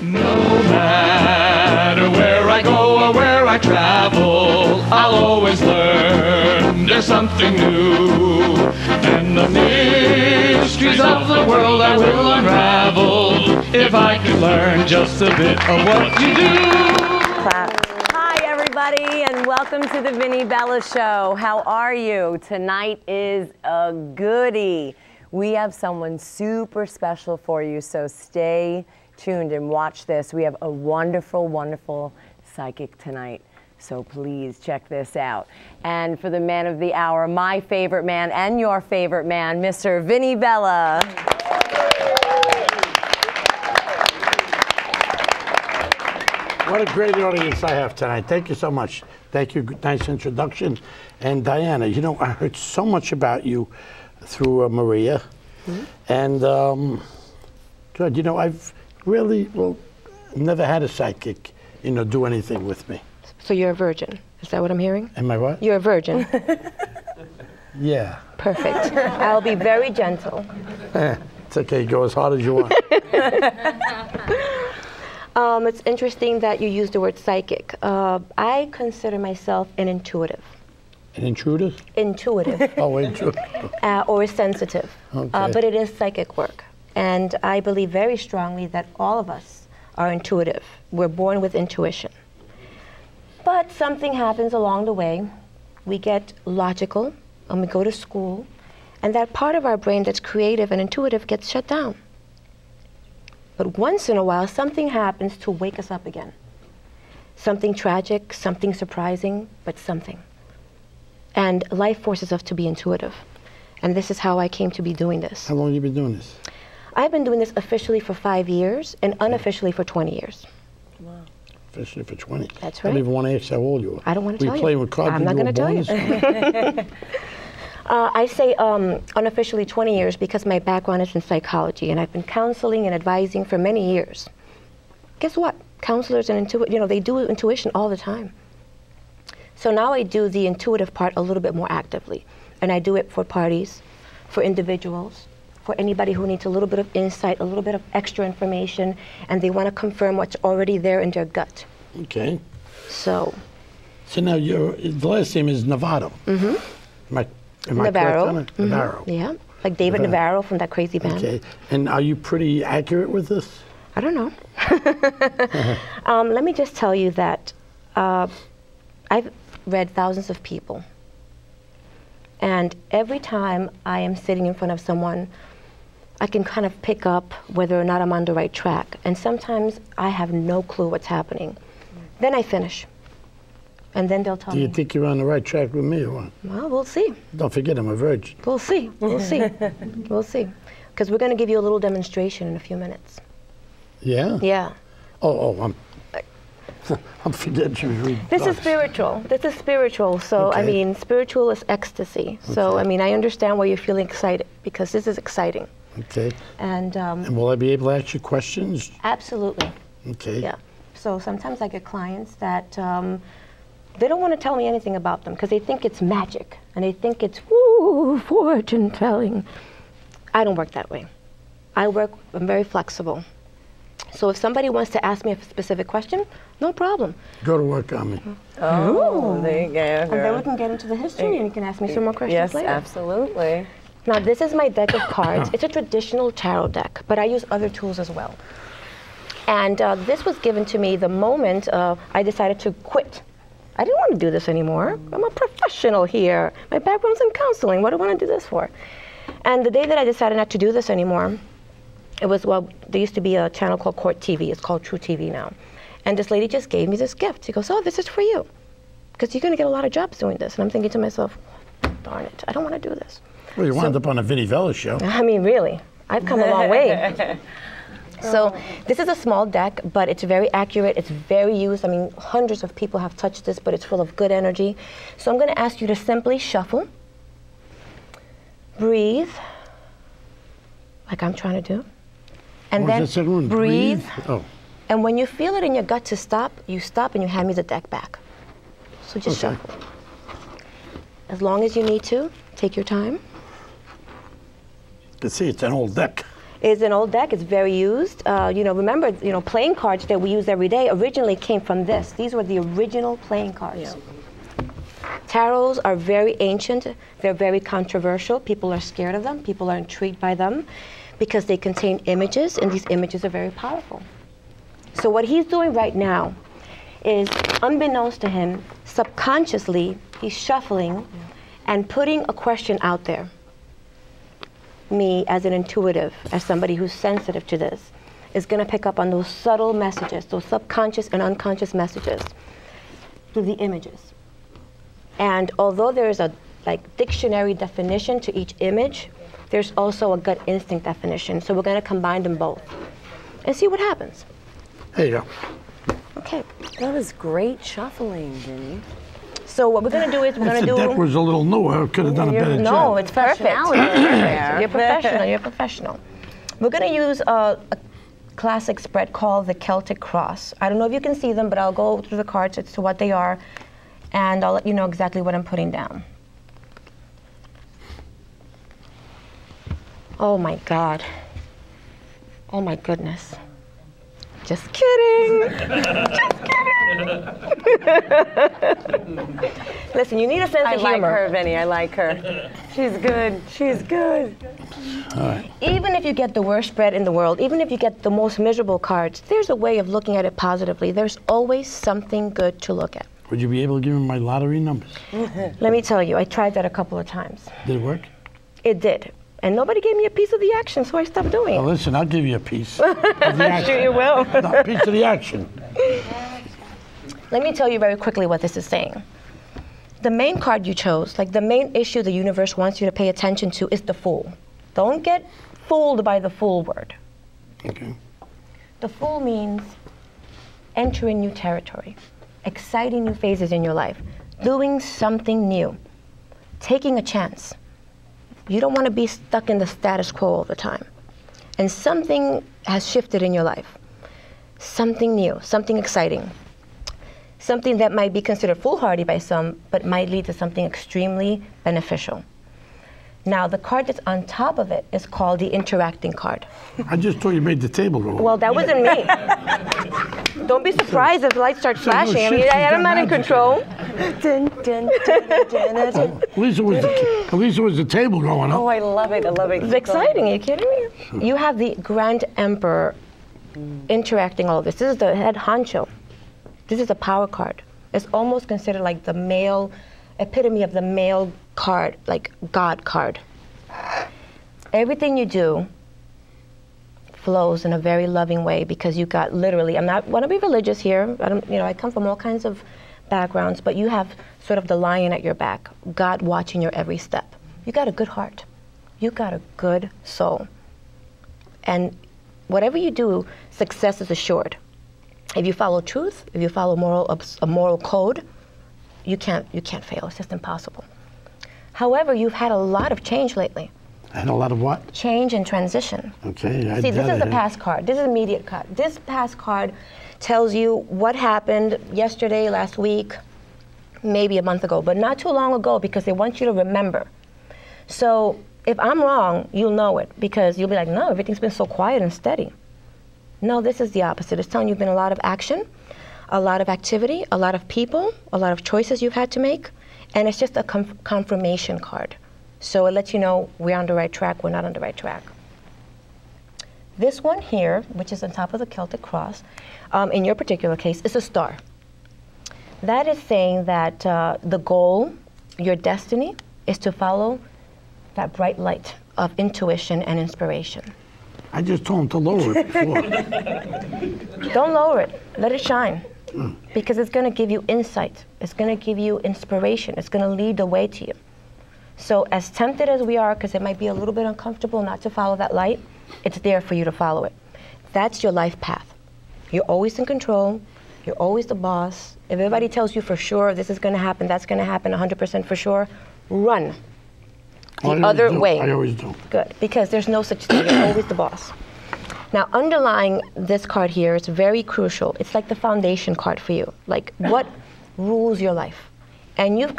No matter where I go or where I travel, I'll always learn there's something new. And the mysteries of the world I will unravel if I can learn just a bit of what you do. Hi everybody, and welcome to the Vinny Vella Show. How are you? Tonight is a goodie. We have someone super special for you, so stay tuned and watch this. We have a wonderful, wonderful psychic tonight, so please check this out. And for the man of the hour, my favorite man and your favorite man, Mr. Vinny Vella. What a great audience I have tonight. Thank you so much. Thank you. Nice introduction. And Diana, you know, I heard so much about you through Maria. And good, you know, I've really, never had a psychic, you know, do anything with me. So you're a virgin. Is that what I'm hearing? Am I what? You're a virgin. Yeah. Perfect. I'll be very gentle. It's okay. Go as hard as you want. It's interesting that you use the word psychic. I consider myself an intuitive. An intruder? Intuitive. Oh, intruder. Or sensitive. Okay. But it is psychic work. And I believe very strongly that all of us are intuitive. We're born with intuition. But something happens along the way. We get logical, and we go to school, and that part of our brain that's creative and intuitive gets shut down. But once in a while, something happens to wake us up again. Something tragic, something surprising, but something. And life forces us to be intuitive. And this is how I came to be doing this. How long have you been doing this? I've been doing this officially for 5 years and unofficially for 20 years. Wow. Officially for 20. That's I right. don't even want to ask how old you are. I don't want to tell you. Were you playing with cards I'm not when going to you tell were born? you. I say unofficially 20 years because my background is in psychology, and I've been counseling and advising for many years. Guess what? Counselors and they do intuition all the time. So now I do the intuitive part a little bit more actively, and I do it for parties, for individuals, for anybody who needs a little bit of insight, a little bit of extra information, and they want to confirm what's already there in their gut. Okay. So now the last name is Navarro. Mm-hmm. Am I Navarro. correct on it? Navarro. Yeah, like David Navarro from that crazy band. Okay. And are you pretty accurate with this? I don't know. Let me just tell you that I've read thousands of people. And every time I am sitting in front of someone, I can kind of pick up whether or not I'm on the right track. And sometimes I have no clue what's happening. Then I finish. And then they'll tell me. Do you think you're on the right track with me or what? Well, we'll see. Don't forget I'm a virgin. We'll see. We'll see. We'll see. Because we're going to give you a little demonstration in a few minutes. Yeah? Yeah. I'm forgetting you read This is books. spiritual. This is spiritual. So, Okay. I mean, spiritual is ecstasy. So, Okay. I mean, I understand why you're feeling excited because this is exciting. Okay. And And will I be able to ask you questions? absolutely, Okay. yeah. So sometimes I get clients that they don't want to tell me anything about them because they think it's magic and they think it's, woo, fortune telling. I don't work that way. I'm very flexible. So if somebody wants to ask me a specific question, no problem. Go to work on me. Oh, there you go. And then girl. we can get into the history and you can ask me some more questions Yes, later. absolutely. Now this is my deck of cards. It's a traditional tarot deck, but I use other tools as well. And this was given to me the moment I decided to quit. I didn't want to do this anymore. I'm a professional here. My background's in counseling. What do I want to do this for? And the day that I decided not to do this anymore, it was, well, there used to be a channel called Court TV. It's called True TV now. And this lady just gave me this gift. She goes, oh, this is for you. Because you're going to get a lot of jobs doing this. And I'm thinking to myself, darn it, I don't want to do this. Well, you wound up on a Vinny Vella show. I mean, really, I've come a long way. So this is a small deck, but it's very accurate. It's very used. I mean, hundreds of people have touched this, but it's full of good energy. So I'm going to ask you to simply shuffle, breathe, like I'm trying to do, and then breathe. Oh. And when you feel it in your gut to stop, you stop and you hand me the deck back. So just shuffle. As long as you need to, take your time. You can see it's an old deck. It's an old deck. It's very used. Remember, playing cards that we use every day originally came from this. These were the original playing cards. Yeah. Tarots are very ancient. They're very controversial. People are scared of them. People are intrigued by them because they contain images, and these images are very powerful. So what he's doing right now is, unbeknownst to him, subconsciously, he's shuffling and putting a question out there. Me, as an intuitive, as somebody who's sensitive to this, is going to pick up on those subtle messages, those subconscious and unconscious messages through the images. And although there's a dictionary definition to each image, there's also a gut instinct definition. So we're going to combine them both and see what happens. There you go. Okay. That was great shuffling, Vinny. So what we're going to do is we're going to do... If the deck was a little newer, I could have done a better job. No, it's perfect. You're professional. You're professional. We're going to use a classic spread called the Celtic Cross. I don't know if you can see them, but I'll go through the cards as to what they are, and I'll let you know exactly what I'm putting down. Oh my God. Oh my goodness. Just kidding. Just kidding. Listen, you need a sense of humor. I like her, Vinny. I like her. She's good. She's good. All right. Even if you get the worst spread in the world, even if you get the most miserable cards, there's a way of looking at it positively. There's always something good to look at. Would you be able to give me my lottery numbers? Let me tell you, I tried that a couple of times. Did it work? It did. And nobody gave me a piece of the action, so I stopped doing it. Well, listen, I'll give you a piece of the action. Sure you will. No, a piece of the action. Let me tell you very quickly what this is saying. The main card you chose, the main issue the universe wants you to pay attention to, is the Fool. Don't get fooled by the Fool word. Okay. The Fool means entering new territory, exciting new phases in your life, doing something new, taking a chance. You don't want to be stuck in the status quo all the time. And something has shifted in your life. Something new, something exciting. Something that might be considered foolhardy by some, but might lead to something extremely beneficial. Now, the card that's on top of it is called the interacting card. I just thought you made the table go. Well, that wasn't me. Don't be surprised if the lights start flashing. I mean, I'm not in control. Dun, dun, dun, dun, dun. At least it was the table going up. Oh, I love it. I love it. It's exciting. Are you kidding me? You have the Grand Emperor interacting all of this. This is the head honcho. This is a power card. It's almost considered like the male epitome of the male card, like God card. Everything you do flows in a very loving way because you got literally, I'm not want to be religious here. I come from all kinds of backgrounds, but you have sort of the lion at your back, God watching your every step. You got a good heart. You got a good soul. And whatever you do, success is assured. If you follow truth, if you follow a moral code, you can't fail. It's just impossible. However, you've had a lot of change lately. And a lot of what? Change and transition. Okay. See, this is the past card. This is immediate card. This past card tells you what happened yesterday, last week, maybe a month ago, but not too long ago because they want you to remember. So if I'm wrong, you'll know it because you'll be like, no, everything's been so quiet and steady. No, this is the opposite. It's telling you've been a lot of action, a lot of activity, a lot of people, a lot of choices you've had to make, and it's just a confirmation card. So it lets you know we're on the right track, we're not on the right track. This one here, which is on top of the Celtic cross, in your particular case, is a star. That is saying that the goal, your destiny, is to follow that bright light of intuition and inspiration. I just told him to lower it before. Don't lower it. Let it shine. Because it's going to give you insight. It's going to give you inspiration. It's going to lead the way to you. So as tempted as we are, because it might be a little bit uncomfortable not to follow that light, it's there for you to follow it. That's your life path. You're always in control. You're always the boss. If everybody tells you for sure this is going to happen, that's going to happen 100% for sure, run the other way. I always do. Good, because there's no such thing. You're always the boss. Now, underlying this card here is very crucial. It's like the foundation card for you. Like, what rules your life? And you've got